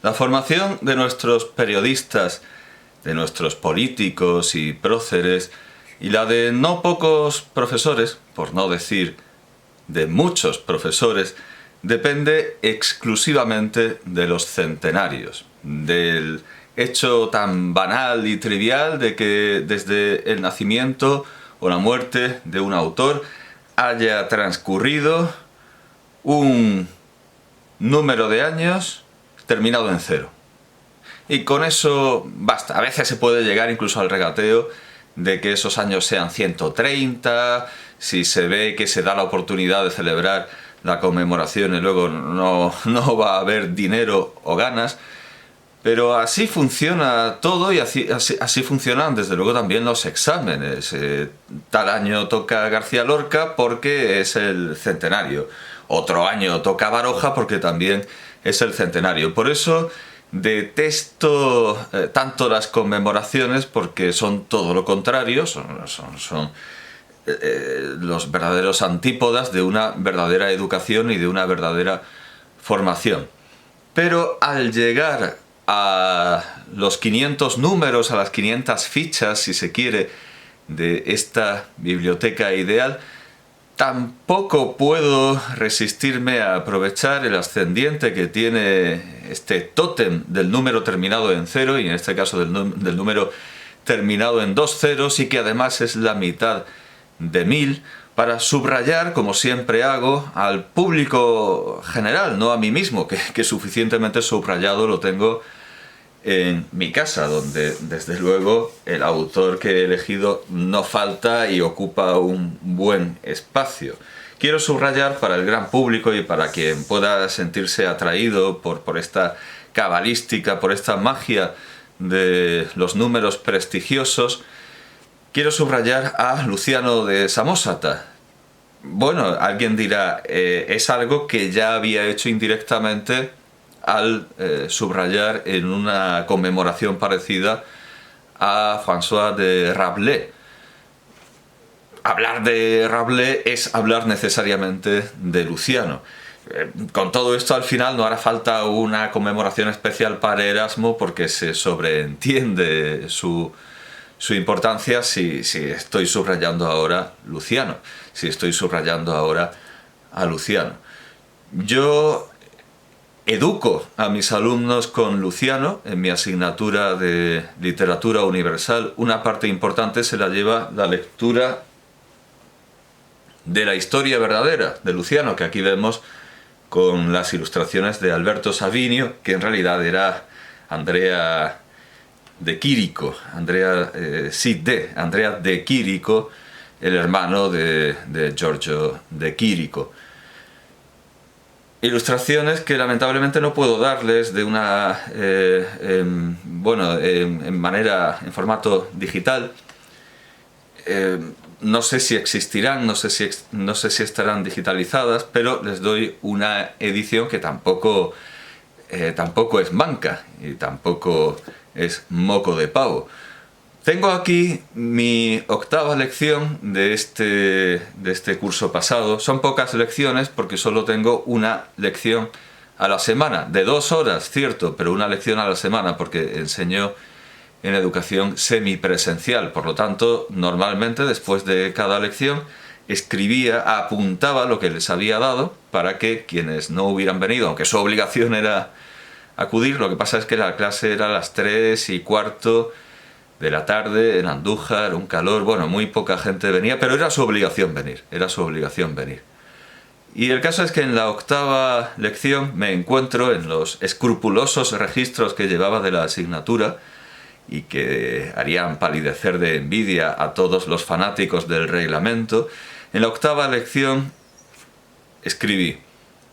La formación de nuestros periodistas, de nuestros políticos y próceres, y la de no pocos profesores, por no decir de muchos profesores, depende exclusivamente de los centenarios, del hecho tan banal y trivial de que desde el nacimiento o la muerte de un autor haya transcurrido un número de años terminado en cero. Y con eso basta. A veces se puede llegar incluso al regateo de que esos años sean 130, si se ve que se da la oportunidad de celebrar la conmemoración y luego no va a haber dinero o ganas. Pero así funciona todo y así funcionan desde luego también los exámenes. Tal año toca García Lorca porque es el centenario. Otro año toca Baroja porque también es el centenario. Por eso detesto tanto las conmemoraciones, porque son todo lo contrario, son los verdaderos antípodas de una verdadera educación y de una verdadera formación. Pero al llegar a los 500 números, a las 500 fichas, si se quiere, de esta biblioteca ideal, tampoco puedo resistirme a aprovechar el ascendiente que tiene este tótem del número terminado en 0, y en este caso del número terminado en 2 ceros, y que además es la mitad de 1000, para subrayar, como siempre hago, al público general, no a mí mismo, que suficientemente subrayado lo tengo en mi casa, donde desde luego el autor que he elegido no falta y ocupa un buen espacio. Quiero subrayar para el gran público y para quien pueda sentirse atraído por esta cabalística, por esta magia de los números prestigiosos, quiero subrayar a Luciano de Samosata. Bueno, alguien dirá, es algo que ya había hecho indirectamente al subrayar en una conmemoración parecida a François de Rabelais. Hablar de Rabelais es hablar necesariamente de Luciano. Con todo esto, al final no hará falta una conmemoración especial para Erasmo, porque se sobreentiende su importancia si estoy subrayando ahora Luciano, si estoy subrayando ahora a Luciano. Yo educo a mis alumnos con Luciano. En mi asignatura de literatura universal, una parte importante se la lleva la lectura de la historia verdadera de Luciano, que aquí vemos con las ilustraciones de Alberto Savinio, que en realidad era Andrea de Quirico, Andrea de Quirico, el hermano de Giorgio de Quirico. Ilustraciones que lamentablemente no puedo darles de una en formato digital. No sé si existirán, no sé si estarán digitalizadas, pero les doy una edición que tampoco es manca y tampoco es moco de pavo. Tengo aquí mi 8ª lección de este curso pasado. Son pocas lecciones porque solo tengo una lección a la semana, de 2 horas, cierto, pero una lección a la semana, porque enseño en educación semipresencial. Por lo tanto, normalmente después de cada lección apuntaba lo que les había dado para que quienes no hubieran venido, aunque su obligación era acudir, lo que pasa es que la clase era a las 3:15 de la tarde en Andújar, un calor, bueno, muy poca gente venía, pero era su obligación venir, Y el caso es que en la 8ª lección me encuentro en los escrupulosos registros que llevaba de la asignatura, y que harían palidecer de envidia a todos los fanáticos del reglamento. En la 8ª lección escribí: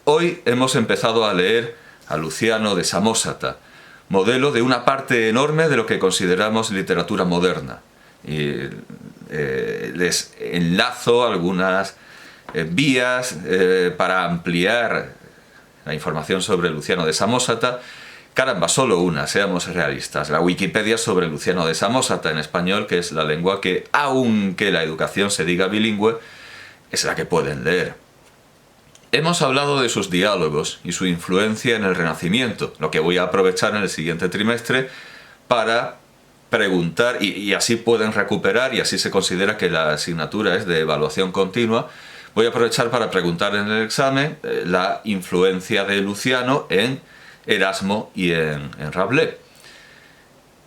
hoy hemos empezado a leer a Luciano de Samosata, modelo de una parte enorme de lo que consideramos literatura moderna. Y les enlazo algunas vías para ampliar la información sobre Luciano de Samosata. Caramba, solo una, seamos realistas. La Wikipedia sobre Luciano de Samosata en español, que es la lengua que, aunque la educación se diga bilingüe, es la que pueden leer. Hemos hablado de sus diálogos y su influencia en el Renacimiento, lo que voy a aprovechar en el siguiente trimestre para preguntar, y así pueden recuperar, y así se considera que la asignatura es de evaluación continua. Voy a aprovechar para preguntar en el examen la influencia de Luciano en Erasmo y en Rabelais.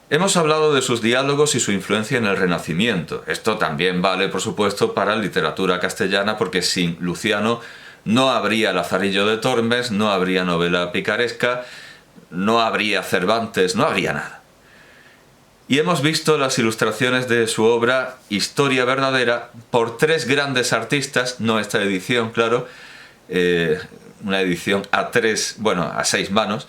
Hemos hablado de sus diálogos y su influencia en el Renacimiento. Esto también vale, por supuesto, para literatura castellana, porque sin Luciano no habría Lazarillo de Tormes, no habría novela picaresca, no habría Cervantes, no habría nada. Y hemos visto las ilustraciones de su obra Historia Verdadera por 3 grandes artistas, no esta edición, claro, una edición a 6 manos,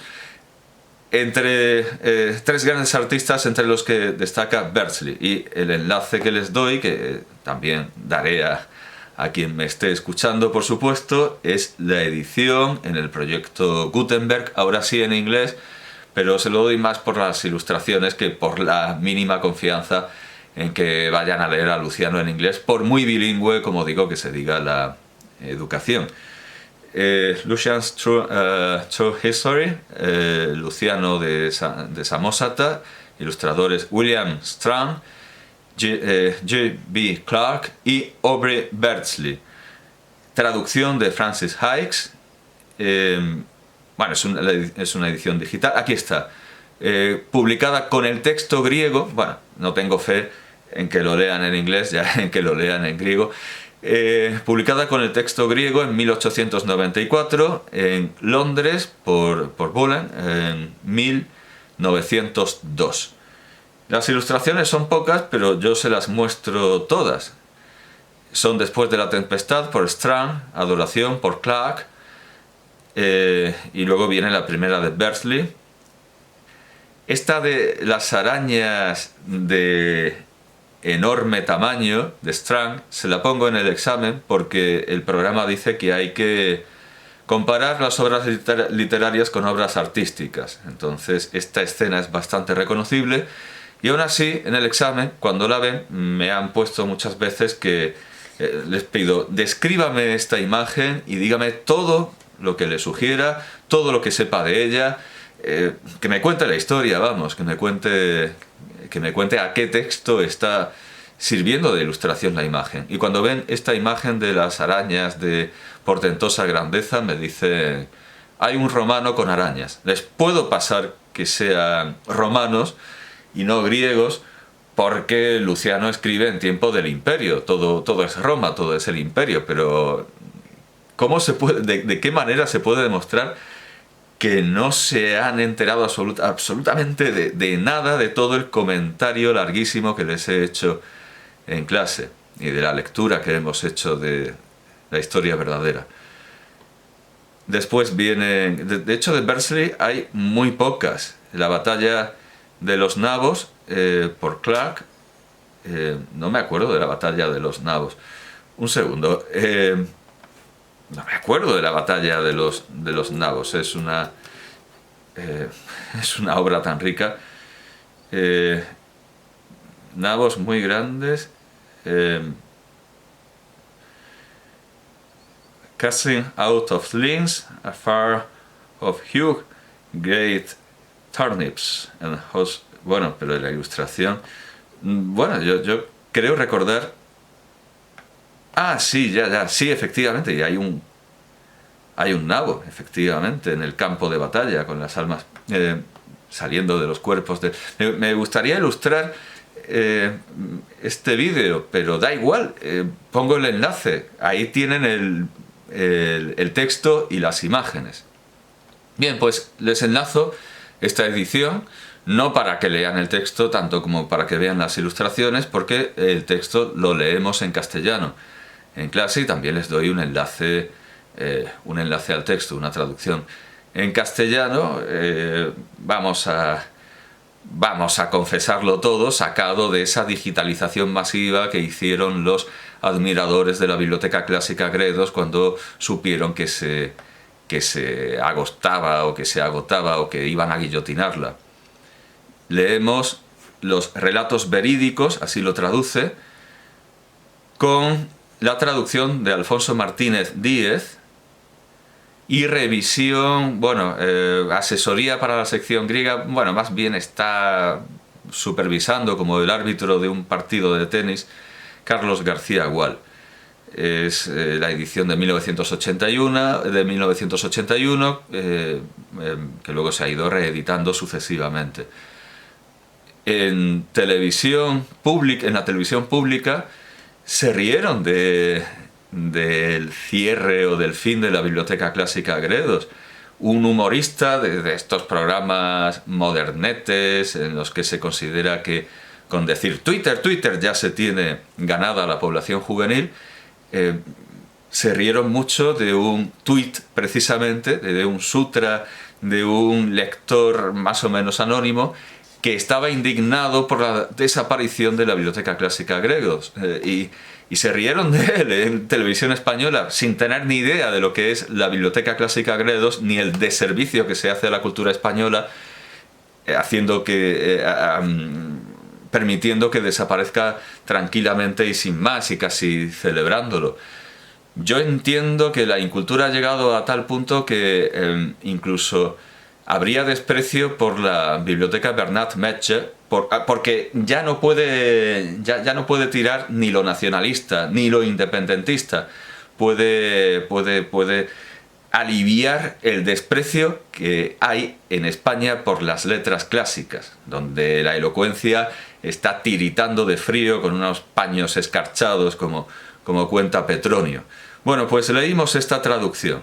entre 3 grandes artistas, entre los que destaca Beardsley. Y el enlace que les doy, que también daré a quien me esté escuchando, por supuesto, es la edición en el proyecto Gutenberg, ahora sí en inglés, pero se lo doy más por las ilustraciones que por la mínima confianza en que vayan a leer a Luciano en inglés, por muy bilingüe, como digo, que se diga la educación. Lucian's True History, Luciano de Samosata, ilustradores William Strang, J.B. Clark y Aubrey Beardsley. Traducción de Francis Hikes. Bueno, es una edición digital. Aquí está. Publicada con el texto griego. Bueno, no tengo fe en que lo lean en inglés, ya en que lo lean en griego. Publicada con el texto griego en 1894 en Londres por Bullen en 1902. Las ilustraciones son pocas, pero yo se las muestro todas. Son Después de la tempestad por Strang, Adoración por Clark, y luego viene la primera de Beardsley. Esta de las arañas de enorme tamaño de Strang se la pongo en el examen porque el programa dice que hay que comparar las obras literarias con obras artísticas. Entonces esta escena es bastante reconocible. Y aún así, en el examen, cuando la ven, me han puesto muchas veces que les pido, descríbame esta imagen y dígame todo lo que le sugiera, todo lo que sepa de ella, que me cuente la historia, vamos, que me cuente a qué texto está sirviendo de ilustración la imagen. Y cuando ven esta imagen de las arañas de portentosa grandeza, me dicen, hay un romano con arañas. Les puedo pasar que sean romanos y no griegos, porque Luciano escribe en tiempo del imperio, todo es Roma, todo es el imperio, pero ¿cómo se puede, de qué manera se puede demostrar que no se han enterado absolutamente de nada de todo el comentario larguísimo que les he hecho en clase y de la lectura que hemos hecho de la historia verdadera? Después viene, de hecho de Beardsley hay muy pocas. La batalla de los nabos por Clark, no me acuerdo de la batalla de los nabos. Un segundo, no me acuerdo de la batalla de los nabos. Es una obra tan rica. Nabos muy grandes. Casting out of slings, afar of Hugh, great turnips. Bueno, pero la ilustración... Bueno, yo creo recordar... Ah, sí, sí, efectivamente, y hay un nabo, efectivamente, en el campo de batalla, con las almas saliendo de los cuerpos. Me gustaría ilustrar este vídeo, pero da igual, pongo el enlace, ahí tienen el texto y las imágenes. Bien, pues les enlazo esta edición, no para que lean el texto tanto como para que vean las ilustraciones, porque el texto lo leemos en castellano en clase y también les doy un enlace al texto, una traducción en castellano. Vamos a confesarlo todo, sacado de esa digitalización masiva que hicieron los admiradores de la Biblioteca Clásica Gredos cuando supieron que se agotaba o que iban a guillotinarla. Leemos los relatos verídicos, así lo traduce, con la traducción de Alfonso Martínez Díez, y revisión, bueno, asesoría para la sección griega, bueno, más bien está supervisando como el árbitro de un partido de tenis, Carlos García Gual. Es la edición de 1981, que luego se ha ido reeditando sucesivamente. En la televisión pública se rieron del cierre o del fin de la Biblioteca Clásica Gredos. Un humorista de estos programas modernetes en los que se considera que con decir Twitter ya se tiene ganada la población juvenil, se rieron mucho de un tuit precisamente, de un sutra, de un lector más o menos anónimo que estaba indignado por la desaparición de la Biblioteca Clásica Gredos, y se rieron de él en televisión española sin tener ni idea de lo que es la Biblioteca Clásica Gredos ni el deservicio que se hace a la cultura española, permitiendo que desaparezca tranquilamente y sin más y casi celebrándolo. Yo entiendo que la incultura ha llegado a tal punto que incluso habría desprecio por la biblioteca Bernat Metge, porque ya no puede tirar ni lo nacionalista ni lo independentista. Puede aliviar el desprecio que hay en España por las letras clásicas, donde la elocuencia está tiritando de frío con unos paños escarchados, como cuenta Petronio. Bueno, pues leímos esta traducción,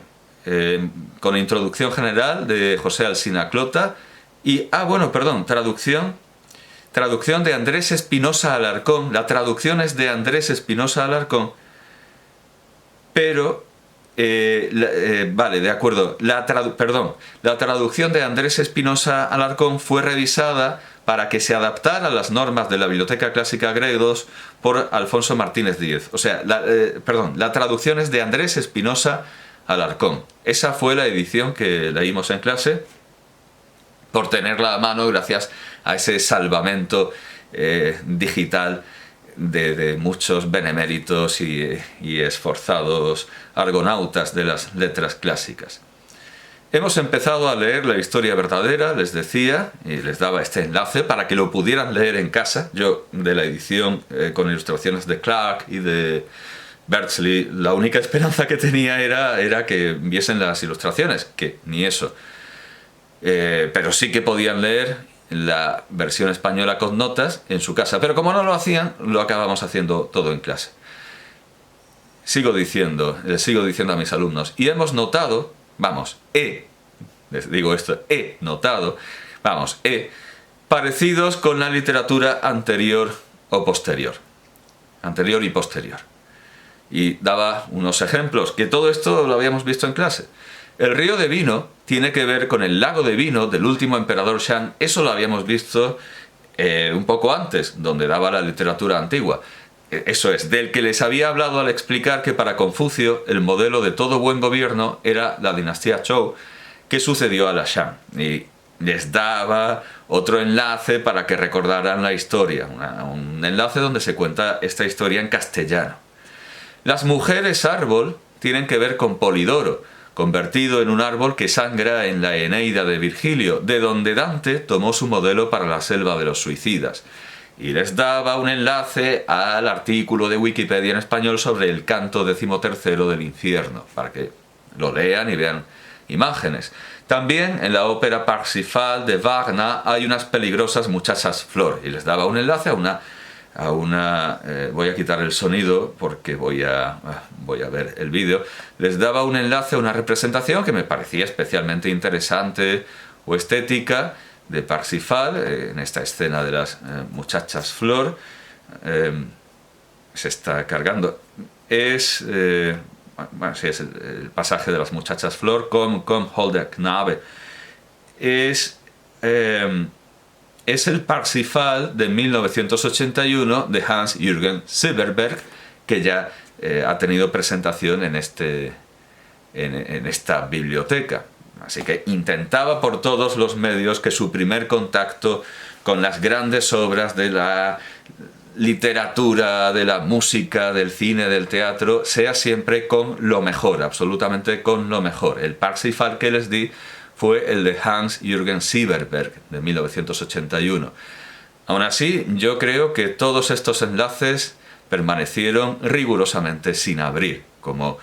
con introducción general de José Alsina Clota y, traducción de Andrés Espinosa Alarcón. La traducción es de Andrés Espinosa Alarcón, pero vale, de acuerdo. La traducción de Andrés Espinosa Alarcón fue revisada para que se adaptara a las normas de la Biblioteca Clásica Gredos por Alfonso Martínez Díez. O sea, la traducción es de Andrés Espinosa Alarcón. Esa fue la edición que leímos en clase, por tenerla a mano gracias a ese salvamento digital de muchos beneméritos y esforzados argonautas de las letras clásicas. Hemos empezado a leer la historia verdadera, les decía, y les daba este enlace para que lo pudieran leer en casa. Yo, de la edición con ilustraciones de Clark y de Beardsley, la única esperanza que tenía era que viesen las ilustraciones, que ni eso. Pero sí que podían leer la versión española con notas en su casa. Pero como no lo hacían, lo acabamos haciendo todo en clase. Les sigo diciendo a mis alumnos, y hemos notado, parecidos con la literatura anterior y posterior. Y daba unos ejemplos, que todo esto lo habíamos visto en clase. El río de vino tiene que ver con el lago de vino del último emperador Shang. Eso lo habíamos visto un poco antes, donde daba la literatura antigua. Eso es, del que les había hablado al explicar que para Confucio el modelo de todo buen gobierno era la dinastía Zhou, que sucedió a la Shang. Y les daba otro enlace para que recordaran la historia, un enlace donde se cuenta esta historia en castellano. Las mujeres árbol tienen que ver con Polidoro, convertido en un árbol que sangra en la Eneida de Virgilio, de donde Dante tomó su modelo para la selva de los suicidas. Y les daba un enlace al artículo de Wikipedia en español sobre el canto 13º del infierno, para que lo lean y vean imágenes. También en la ópera Parsifal de Wagner hay unas peligrosas muchachas flor, y les daba un enlace a una voy a quitar el sonido porque voy a ver el vídeo. Les daba un enlace a una representación que me parecía especialmente interesante o estética de Parsifal, en esta escena de las muchachas flor. Se está cargando. Es el pasaje de las muchachas flor, con Holder Knabe. Es el Parsifal de 1981 de Hans-Jürgen Silberberg, que ya ha tenido presentación en esta biblioteca. Así que intentaba por todos los medios que su primer contacto con las grandes obras de la literatura, de la música, del cine, del teatro, sea siempre con lo mejor, absolutamente con lo mejor. El Parsifal que les di fue el de Hans-Jürgen Silberberg, de 1981. Aún así, yo creo que todos estos enlaces permanecieron rigurosamente sin abrir, como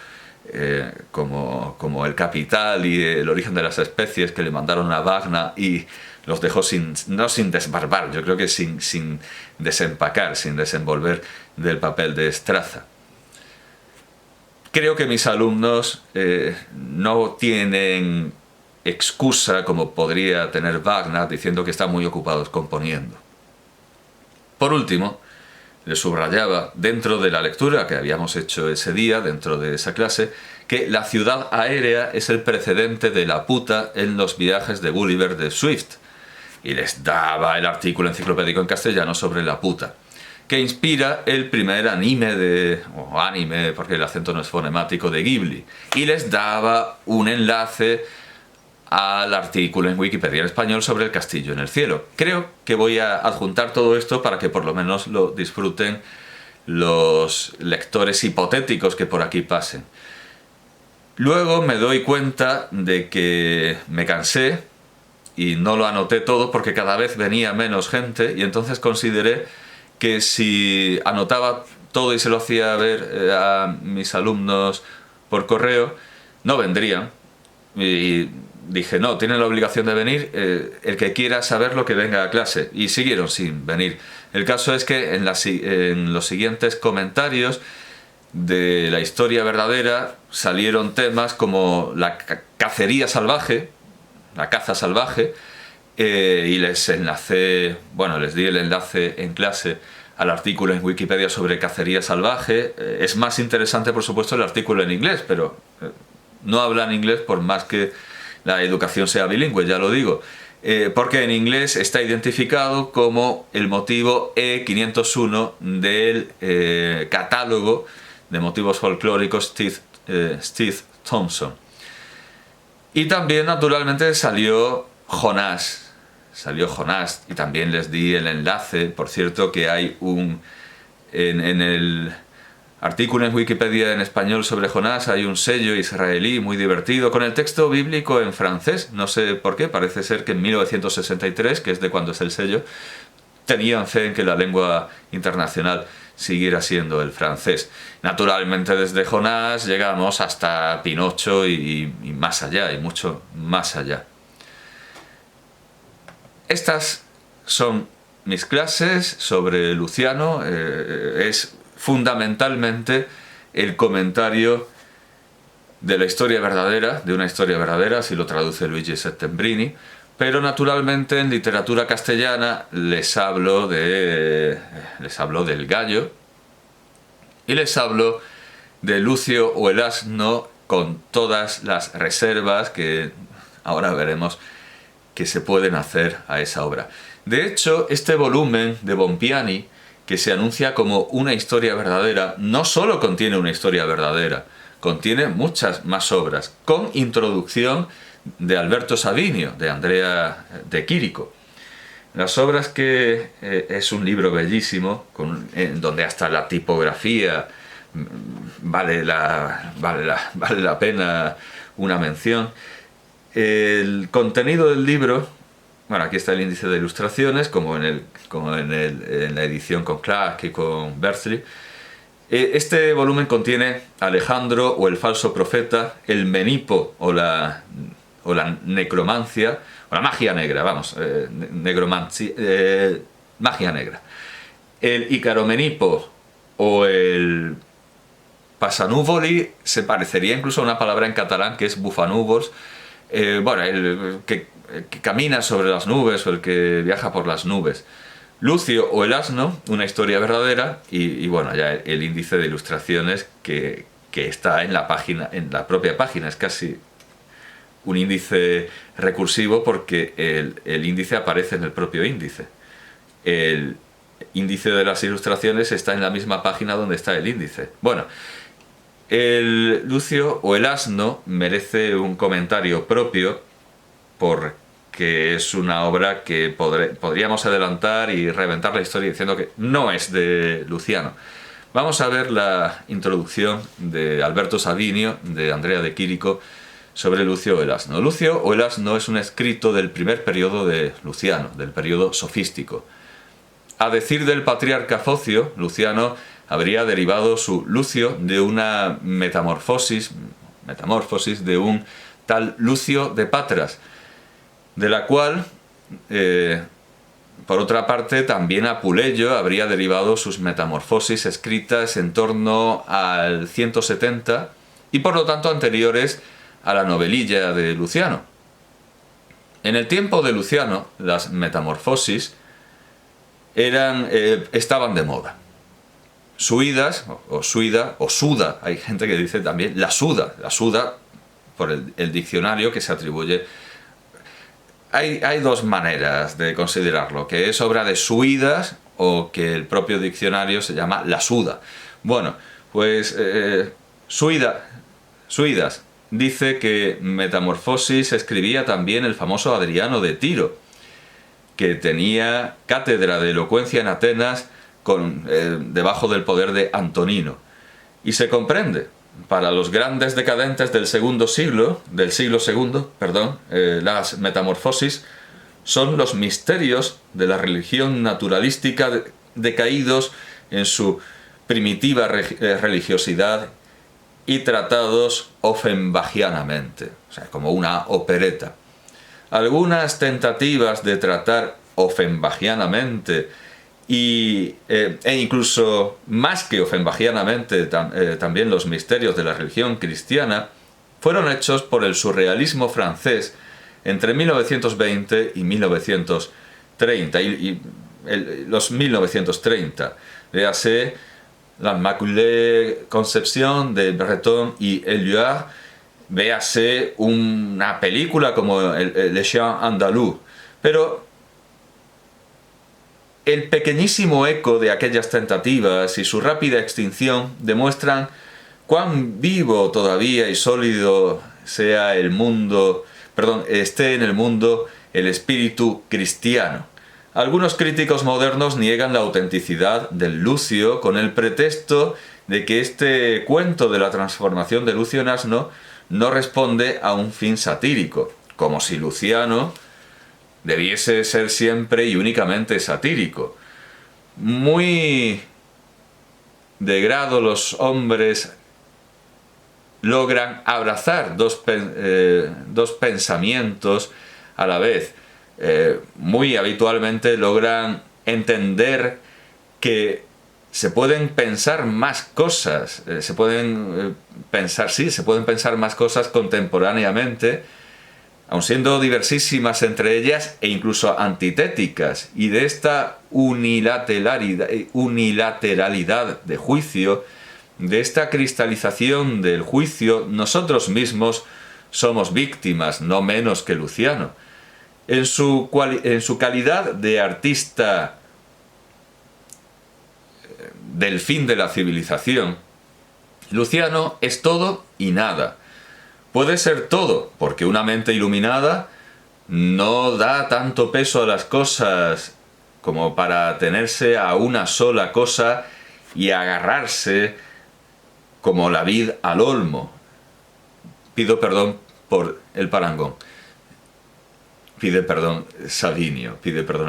el Capital y el origen de las especies que le mandaron a Wagner y los dejó no sin desbarbar, yo creo que sin desempacar, sin desenvolver del papel de Estraza. Creo que mis alumnos no tienen excusa como podría tener Wagner diciendo que están muy ocupados componiendo. Por último, le subrayaba dentro de la lectura que habíamos hecho ese día, dentro de esa clase, que la ciudad aérea es el precedente de la puta en los viajes de Gulliver de Swift. Y les daba el artículo enciclopédico en castellano sobre la puta, que inspira el primer anime porque el acento no es fonemático, de Ghibli. Y les daba un enlace al artículo en Wikipedia en español sobre el castillo en el cielo. Creo que voy a adjuntar todo esto para que por lo menos lo disfruten los lectores hipotéticos que por aquí pasen. Luego me doy cuenta de que me cansé y no lo anoté todo porque cada vez venía menos gente, y entonces consideré que si anotaba todo y se lo hacía ver a mis alumnos por correo, no vendrían. Y dije, no, tienen la obligación de venir, el que quiera saberlo que venga a clase. Y siguieron sin venir. El caso es que en los siguientes comentarios de la historia verdadera salieron temas como la cacería salvaje, la caza salvaje, y les di el enlace en clase al artículo en Wikipedia sobre cacería salvaje. Es más interesante, por supuesto, el artículo en inglés, pero no hablan inglés por más que la educación sea bilingüe, ya lo digo, porque en inglés está identificado como el motivo E501 del catálogo de motivos folclóricos Steve Thompson. Y también, naturalmente, salió Jonás, y también les di el enlace. Por cierto, que hay en el artículo en Wikipedia en español sobre Jonás hay un sello israelí muy divertido con el texto bíblico en francés. No sé por qué, parece ser que en 1963, que es de cuando es el sello, tenían fe en que la lengua internacional siguiera siendo el francés. Naturalmente, desde Jonás llegamos hasta Pinocho y más allá, y mucho más allá. Estas son mis clases sobre Luciano. Es fundamentalmente el comentario de la historia verdadera, de una historia verdadera, así lo traduce Luigi Settembrini, pero naturalmente en literatura castellana les hablo del Gallo y les hablo de Lucio o el Asno, con todas las reservas que ahora veremos que se pueden hacer a esa obra. De hecho, este volumen de Bompiani, que se anuncia como una historia verdadera, no solo contiene una historia verdadera, contiene muchas más obras, con introducción de Alberto Savinio, de Andrea de Quirico. Las obras que es un libro bellísimo, donde hasta la tipografía vale la pena una mención. El contenido del libro, bueno, aquí está el índice de ilustraciones, como en la edición con Clark y con Bersley. Este volumen contiene Alejandro o el falso profeta, el Menipo o la necromancia, o la magia negra, magia negra. El Icaromenipo o el Passanuvoli se parecería incluso a una palabra en catalán que es bufanúvols. El que camina sobre las nubes o el que viaja por las nubes. Lucio o el Asno, una historia verdadera, y bueno, ya el índice de ilustraciones que está en la página, en la propia página. Es casi un índice recursivo porque el índice aparece en el propio índice. El índice de las ilustraciones está en la misma página donde está el índice. Bueno, el Lucio o el Asno merece un comentario propio por que es una obra que podríamos adelantar y reventar la historia diciendo que no es de Luciano. Vamos a ver la introducción de Alberto Savinio, de Andrea de Quirico, sobre Lucio o el asno. Lucio o el asno es un escrito del primer periodo de Luciano, del periodo sofístico. A decir del patriarca Focio, Luciano habría derivado su Lucio de una metamorfosis de un tal Lucio de Patras, de la cual, por otra parte, también Apuleyo habría derivado sus metamorfosis escritas en torno al 170 y por lo tanto anteriores a la novelilla de Luciano. En el tiempo de Luciano, las metamorfosis estaban de moda. Suidas, o suida, o suda, hay gente que dice también la suda por el diccionario que se atribuye. Hay dos maneras de considerarlo, que es obra de Suidas o que el propio diccionario se llama la suda. Bueno, pues Suidas dice que Metamorfosis escribía también el famoso Adriano de Tiro, que tenía cátedra de elocuencia en Atenas debajo del poder de Antonino. Y se comprende, para los grandes decadentes del siglo II, las metamorfosis son los misterios de la religión naturalística decaídos en su primitiva religiosidad y tratados offenbachianamente, o sea, como una opereta. Algunas tentativas de tratar offenbachianamente e incluso más que offenbachianamente también los misterios de la religión cristiana fueron hechos por el surrealismo francés entre 1920 y 1930 los 1930. Véase la Immaculée Concepción de Breton y Éluard, véase una película como Le Chien Andalou, pero el pequeñísimo eco de aquellas tentativas y su rápida extinción demuestran cuán vivo todavía y sólido esté en el mundo el espíritu cristiano. Algunos críticos modernos niegan la autenticidad del Lucio con el pretexto de que este cuento de la transformación de Lucio en asno no responde a un fin satírico, como si Luciano debiese ser siempre y únicamente satírico. Muy de grado los hombres logran abrazar dos pensamientos a la vez. Muy habitualmente logran entender que se pueden pensar más cosas, se pueden pensar más cosas contemporáneamente, aun siendo diversísimas entre ellas e incluso antitéticas, y de esta unilateralidad de juicio, de esta cristalización del juicio, nosotros mismos somos víctimas, no menos que Luciano. En su calidad de artista del fin de la civilización, Luciano es todo y nada. Puede ser todo, porque una mente iluminada no da tanto peso a las cosas como para atenerse a una sola cosa y agarrarse como la vid al olmo. Pido perdón por el parangón. Pide perdón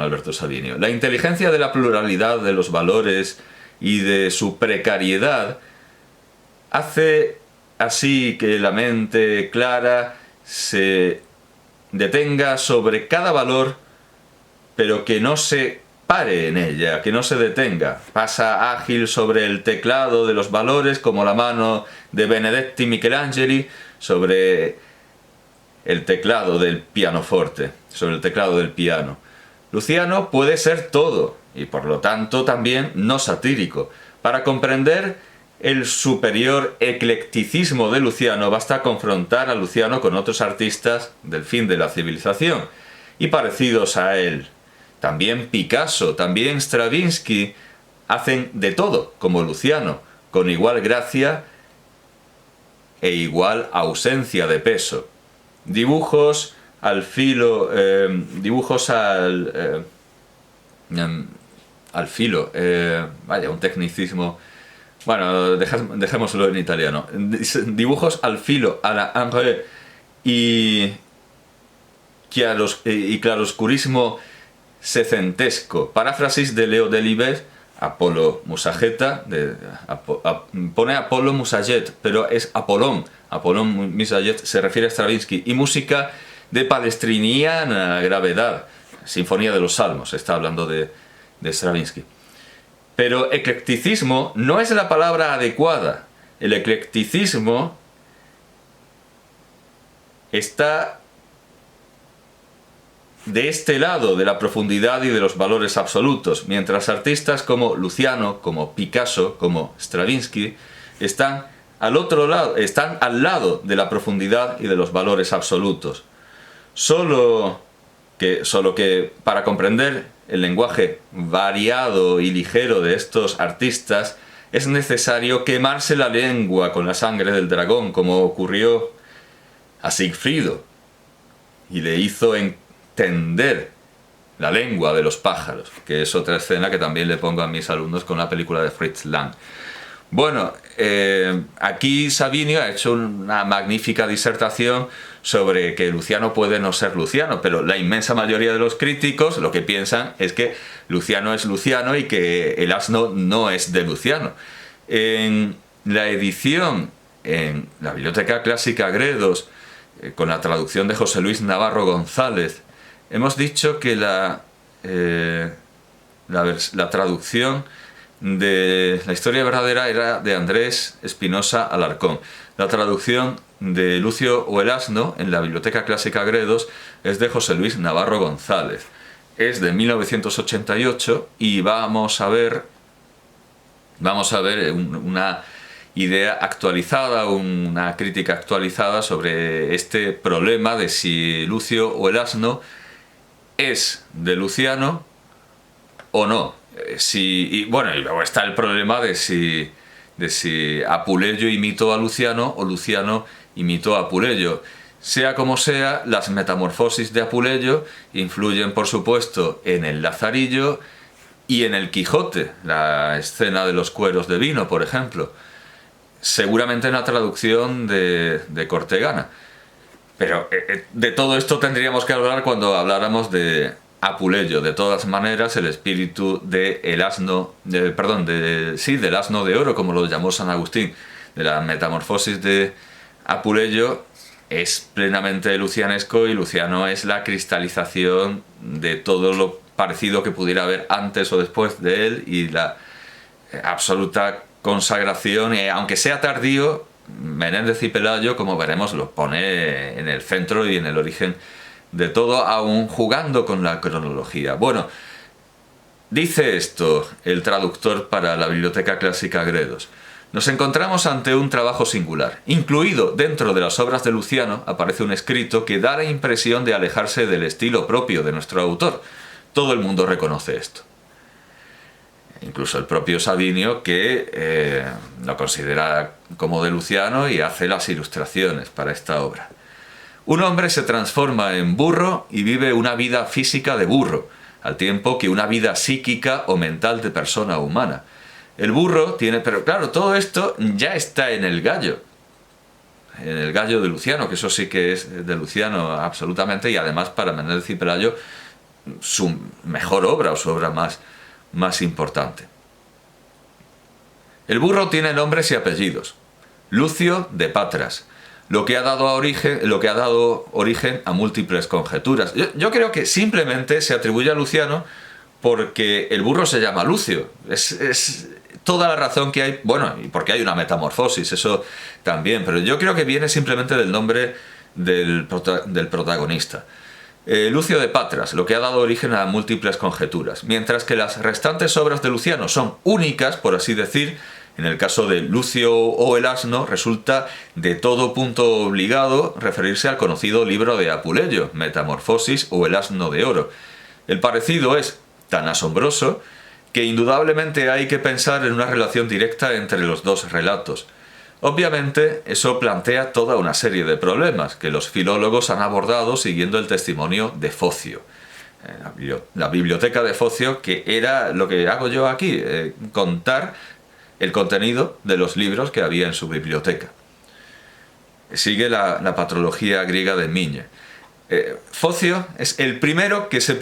Alberto Savinio. La inteligencia de la pluralidad de los valores y de su precariedad hace así que la mente clara se detenga sobre cada valor, pero que no se pare en ella, que no se detenga. Pasa ágil sobre el teclado de los valores como la mano de Benedetti Michelangeli sobre el teclado del pianoforte, sobre el teclado del piano. Luciano puede ser todo, y por lo tanto también no satírico. Para comprender el superior eclecticismo de Luciano basta confrontar a Luciano con otros artistas del fin de la civilización y parecidos a él. También Picasso, también Stravinsky hacen de todo como Luciano, con igual gracia e igual ausencia de peso. Dibujos al filo, dibujos al filo, vaya, un tecnicismo, bueno, dejémoslo en italiano, dibujos al filo, a la Henry, y claroscurismo secentesco, paráfrasis de Leo Delibes, Apolo Musageta, pone Apolo Musaget, pero es Apolón Musaget, se refiere a Stravinsky, y música de palestriniana gravedad, Sinfonía de los Salmos, está hablando de Stravinsky. Pero eclecticismo no es la palabra adecuada. El eclecticismo está de este lado de la profundidad y de los valores absolutos, mientras artistas como Luciano, como Picasso, como Stravinsky están al otro lado, están al lado de la profundidad y de los valores absolutos. Solo que para comprender el lenguaje variado y ligero de estos artistas es necesario quemarse la lengua con la sangre del dragón, como ocurrió a Sigfrido, y le hizo entender la lengua de los pájaros, que es otra escena que también le pongo a mis alumnos con la película de Fritz Lang. Bueno, aquí Savinio ha hecho una magnífica disertación sobre que Luciano puede no ser Luciano, pero la inmensa mayoría de los críticos lo que piensan es que Luciano es Luciano y que el asno no es de Luciano. En la edición en la Biblioteca Clásica Gredos, con la traducción de José Luis Navarro González, hemos dicho que la traducción de la historia verdadera era de Andrés Espinosa Alarcón. La traducción de Lucio o el asno en la Biblioteca Clásica Gredos es de José Luis Navarro González. Es de 1988 y vamos a ver una idea actualizada, una crítica actualizada sobre este problema de si Lucio o el asno es de Luciano o no. Y luego está el problema de si Apuleyo imitó a Luciano o Luciano imitó a Apuleyo. Sea como sea, las metamorfosis de Apuleyo influyen, por supuesto, en el Lazarillo y en el Quijote, la escena de los cueros de vino, por ejemplo. Seguramente en la traducción de Cortegana. Pero de todo esto tendríamos que hablar cuando habláramos de Apuleyo. De todas maneras, el espíritu del asno de oro, como lo llamó San Agustín, de la metamorfosis de Apuleyo, es plenamente lucianesco, y Luciano es la cristalización de todo lo parecido que pudiera haber antes o después de él, y la absoluta consagración, aunque sea tardío. Menéndez y Pelayo, como veremos, lo pone en el centro y en el origen de todo, aún jugando con la cronología. Bueno, dice esto el traductor para la Biblioteca Clásica Gredos: nos encontramos ante un trabajo singular. Incluido dentro de las obras de Luciano aparece un escrito que da la impresión de alejarse del estilo propio de nuestro autor. Todo el mundo reconoce esto. Incluso el propio Savinio, que lo considera como de Luciano y hace las ilustraciones para esta obra. Un hombre se transforma en burro y vive una vida física de burro, al tiempo que una vida psíquica o mental de persona humana. El burro tiene... Pero claro, todo esto ya está en el Gallo de Luciano, que eso sí que es de Luciano absolutamente, y además para Menéndez y Pelayo su mejor obra, o su obra más importante. El burro tiene nombres y apellidos. Lucio de Patras, lo que ha dado origen a múltiples conjeturas. Yo creo que simplemente se atribuye a Luciano porque el burro se llama Lucio. Es toda la razón que hay, bueno, y porque hay una metamorfosis, eso también, pero yo creo que viene simplemente del nombre del protagonista. Lucio de Patras, lo que ha dado origen a múltiples conjeturas, mientras que las restantes obras de Luciano son únicas, por así decir. En el caso de Lucio o el asno, resulta de todo punto obligado referirse al conocido libro de Apuleyo, Metamorfosis o el asno de oro. El parecido es tan asombroso que indudablemente hay que pensar en una relación directa entre los dos relatos. Obviamente, eso plantea toda una serie de problemas que los filólogos han abordado siguiendo el testimonio de Focio. La biblioteca de Focio, que era lo que hago yo aquí, contar el contenido de los libros que había en su biblioteca. Sigue la patrología griega de Migne. Focio es el primero que se